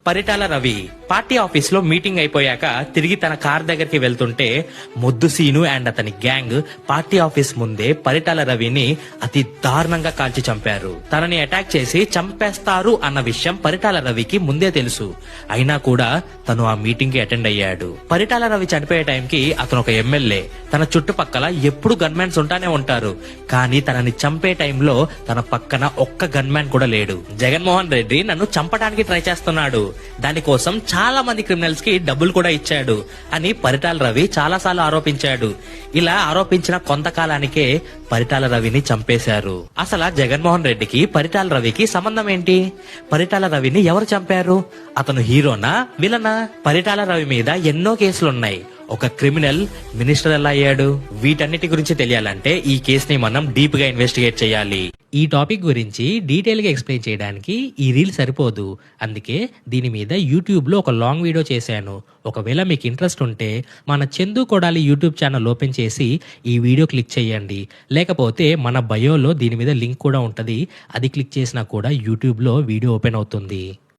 Paritala Ravi party office లో meeting అయిపోయాక తిరిగి తన కార్ దగ్గరికి వెళ్తుంటే ముద్దు సీను అండ్ అతని గ్యాంగ్ పార్టీ ఆఫీస్ ముందే పరిటాల రవిని అతి దారుణంగా కాల్చి చంపారు. తనని అటాక్ చేసి చంపేస్తారు అన్న విషయం పరిటాల రవికి ముందే తెలుసు. అయినా కూడా తను ఆ మీటింగ్ కి అటెండ్ అయ్యాడు. పరిటాల రవి చనిపోయే టైంకి అతను ఒక ఎమ్మెల్యే. తన చుట్టుపక్కల ఎప్పుడు గన్మ్యాన్స్ ఉంటానే ఉంటారు. కానీ తనని చంపే టైంలో తన పక్కన ఒక్క గన్మ్యాన్ కూడా లేడు. జగన్మోహన్ రెడ్డి నన్ను చంపడానికి ట్రై చేస్తున్నాడు, దానికోసం చాలా మంది క్రిమినల్స్ కి డబ్బులు కూడా ఇచ్చాడు అని పరిటాల రవి చాలాసార్లు ఆరోపించాడు. ఇలా ఆరోపించిన కొంతకాలానికే పరిటాల రవిని చంపేశారు. అసలు జగన్మోహన్ రెడ్డికి పరిటాల రవికి సంబంధం ఏంటి? పరిటాల రవిని ఎవరు చంపారు? అతను హీరోనా విలనా? పరిటాల రవి మీద ఎన్నో కేసులున్నాయి. ఒక క్రిమినల్ మినిస్టర్ ఎలా అయ్యాడు? వీటన్నిటి గురించి తెలియాలంటే ఈ కేసుని మనం డీప్ గా ఇన్వెస్టిగేట్ చేయాలి. ఈ టాపిక్ గురించి డీటెయిల్ గా ఎక్స్ప్లెయిన్ చేయడానికి ఈ రీల్ సరిపోదు. అందుకే దీని మీద యూట్యూబ్ లో ఒక లాంగ్ వీడియో చేశాను. ఒకవేళ మీకు ఇంట్రెస్ట్ ఉంటే మన Chandu Kodali YouTube channel open చేసి ఈ వీడియో క్లిక్ చేయండి. లేకపోతే మన బయోలో దీని మీద లింక్ కూడా ఉంటది, అది క్లిక్ చేసినా కూడా యూట్యూబ్ లో వీడియో ఓపెన్ అవుతుంది.